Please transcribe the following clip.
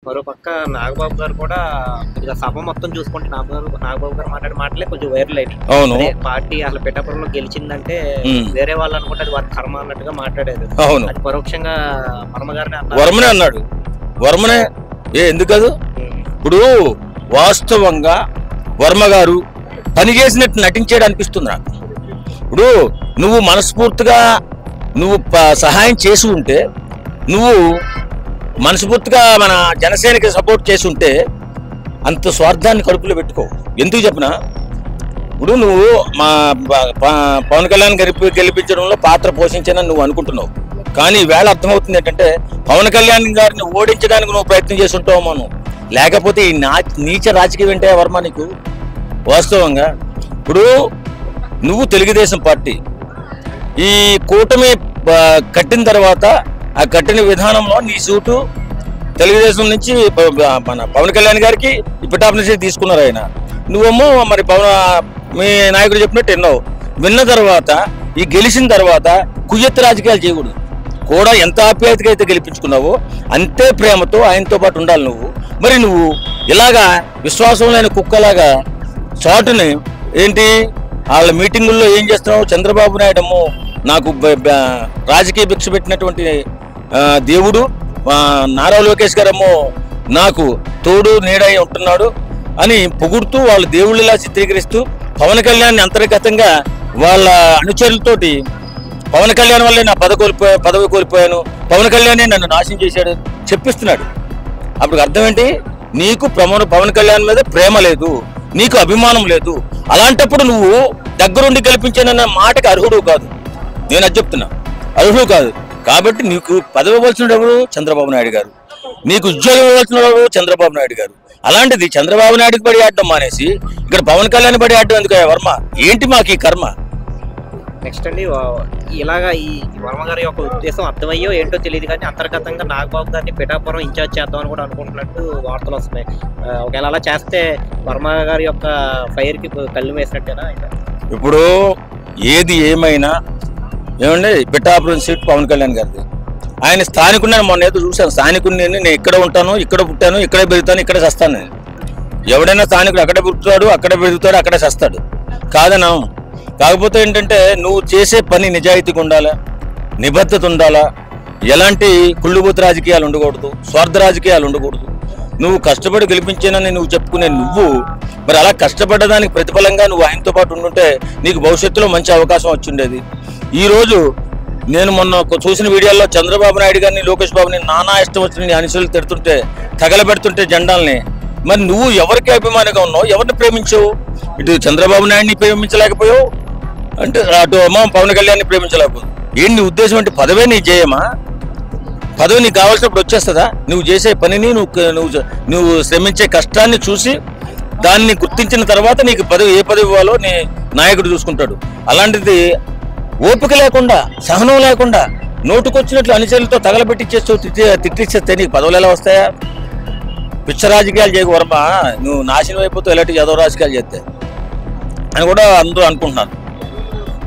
మరోపక్క నాగబాబు గారు కూడా కొద్దిగా సభ మొత్తం చూసుకుంటే నాగబాబు గారు మాట్లాడే మాటలే కొంచెం వైరల్ అయినాయి. అవును, పార్టీ అసలు పిఠాపురంలో గెలిచిందంటే వేరే వాళ్ళు అనుకుంటే అది వారి కర్మ అన్నట్టుగా మాట్లాడారు. అవును, అది పరోక్షంగా వర్మనే అన్నాడు. వర్మనే ఎందుకు కాదు. ఇప్పుడు వాస్తవంగా వర్మ గారు పని చేసినట్టు నటించాడు అనిపిస్తుంది నాకు. ఇప్పుడు నువ్వు మనస్ఫూర్తిగా నువ్వు సహాయం చేసి ఉంటే, నువ్వు మనస్ఫూర్తిగా మన జనసేనకి సపోర్ట్ చేసి ఉంటే అంత స్వార్థాన్ని కడుపులో పెట్టుకో. ఎందుకు చెప్పినా, ఇప్పుడు నువ్వు మా పవన్ కళ్యాణ్ గెలిపించడంలో పాత్ర పోషించానని నువ్వు అనుకుంటున్నావు. కానీ ఈవేళ అర్థమవుతుంది ఏంటంటే, పవన్ కళ్యాణ్ గారిని ఓడించడానికి నువ్వు ప్రయత్నం చేసి ఉంటావు. మనం లేకపోతే ఈ నీచ రాజకీయం ఏంటే వర్మ నీకు. వాస్తవంగా ఇప్పుడు నువ్వు తెలుగుదేశం పార్టీ ఈ కూటమి కట్టిన తర్వాత ఆ కట్టిన విధానంలో నీ సూటు తెలుగుదేశం నుంచి మన పవన్ కళ్యాణ్ గారికి పిఠాపు నుంచి తీసుకున్నారు ఆయన. నువ్వేమో మరి మీ నాయకుడు చెప్పినట్టు విన్నావు. విన్న తర్వాత ఈ గెలిచిన తర్వాత కుయ్యెత్తి రాజకీయాలు చేయకూడదు. కూడా ఎంత ఆప్యాయతగా అయితే గెలిపించుకున్నావో అంతే ప్రేమతో ఆయనతో పాటు ఉండాలి నువ్వు. మరి నువ్వు ఇలాగా విశ్వాసం లేని కుక్కలాగా చాటుని ఏంటి వాళ్ళ మీటింగుల్లో ఏం చేస్తున్నావు? చంద్రబాబు నాయుడు ఏమో నాకు రాజకీయ భిక్ష పెట్టినటువంటి దేవుడు, నారా లోకేష్ గారేమో నాకు తోడు నీడై ఉంటున్నాడు అని పొగుడుతూ వాళ్ళు దేవుళ్ళలా చిత్రీకరిస్తూ పవన్ కళ్యాణ్ అంతర్గతంగా వాళ్ళ అనుచరులతోటి పవన్ కళ్యాణ్ వల్లే నా పదవి కోల్పోయాను, పవన్ కళ్యాణే నన్ను నాశనం చేశాడు చెప్పిస్తున్నాడు. అప్పుడు అర్థం ఏంటి? నీకు పవన్ కళ్యాణ్ మీద ప్రేమ లేదు, నీకు అభిమానం లేదు. అలాంటప్పుడు నువ్వు దగ్గరుండి గెలిపించానన్న మాటకి అర్హుడు కాదు. నేను అది చెప్తున్నా, అర్హుడు కాదు. కాబట్టి నీకు పదవి ఇవ్వాల్సిన ఎవరు? చంద్రబాబు నాయుడు గారు. నీకు ఉద్యోగం ఇవ్వాల్సిన ఎవరు? చంద్రబాబు నాయుడు గారు. అలాంటిది చంద్రబాబు నాయుడుకి బడి ఆడడం మానేసి ఇక్కడ పవన్ కళ్యాణ్ బడి ఆడడం ఎందుకు వర్మ? ఏంటి మాకు ఈ కర్మ? నెక్స్ట్ అండి, ఇలాగా ఈ వర్మ గారి యొక్క ఉద్దేశం అర్థమయ్యో ఏంటో తెలియదు కానీ అంతర్గతంగా నాగబాబు గారిని పిఠాపురం ఇన్ఛార్జ్ చేద్దామని కూడా అనుకుంటున్నట్టు వార్తలు వస్తున్నాయి. ఒకవేళ అలా చేస్తే వర్మ గారి యొక్క ఫైర్కి కళ్ళు వేసినట్టేనా? ఇప్పుడు ఏది ఏమైనా ఏమండి, పిఠాపురం సీట్ పవన్ కళ్యాణ్ గారిది. ఆయన స్థానికుడిని మొన్న ఏదో చూశాను. స్థానికుడిని నేను ఇక్కడ ఉంటాను, ఇక్కడ పుట్టాను, ఇక్కడే పెరుగుతాను, ఇక్కడే చస్తాను. నేను ఎవడైనా స్థానికుడు అక్కడే పుట్టుతాడు, అక్కడే పెరుగుతాడు, అక్కడే చస్తాడు కాదనా. కాకపోతే ఏంటంటే నువ్వు చేసే పని నిజాయితీగా ఉండాలా, నిబద్ధత ఉండాలా, ఎలాంటి కుళ్ళుబూతు రాజకీయాలు ఉండకూడదు, స్వార్థ రాజకీయాలు ఉండకూడదు. నువ్వు కష్టపడి గెలిపించానని నువ్వు చెప్పుకునే నువ్వు మరి అలా కష్టపడ్డదానికి ప్రతిఫలంగా నువ్వు ఆయనతో పాటు ఉండుంటే నీకు భవిష్యత్తులో మంచి అవకాశం వచ్చిండేది. ఈరోజు నేను మొన్న చూసిన వీడియోలో చంద్రబాబు నాయుడు గారిని, లోకేష్ బాబుని నానా ఇష్టం వచ్చిన అనుసరులు తిడుతుంటే, తగలబెడుతుంటే జెండాల్ని, మరి నువ్వు ఎవరికి అభిమానిగా ఉన్నావు? ఎవరిని ప్రేమించావు? ఇటు చంద్రబాబు నాయుడిని ప్రేమించలేకపోయావు అంటే అటు అమ్మ పవన్ కళ్యాణ్ని ప్రేమించలేకపోయావు. ఏంటి నీ ఉద్దేశం? అంటే పదవే నీ జయమా? పదవి నీకు కావాల్సినప్పుడు వచ్చేస్తుందా? నువ్వు చేసే పనిని నువ్వు శ్రమించే కష్టాన్ని చూసి దాన్ని గుర్తించిన తర్వాత నీకు ఏ పదవి ఇవ్వాలో నీ నాయకుడు చూసుకుంటాడు. అలాంటిది ఓపిక లేకుండా, సహనం లేకుండా నోటుకొచ్చినట్లు అనుచరులతో తగలబెట్టిచ్చేస్తూ తిట్టిచ్చేస్తే నీకు పదవులు ఎలా వస్తాయా? పిచ్చ రాజకీయాలు చేయకు వర్మ, నువ్వు నాశనం అయిపోతావు ఇలాంటి యాదవ రాజకీయాలు చేస్తే అని కూడా అందరూ అనుకుంటున్నారు.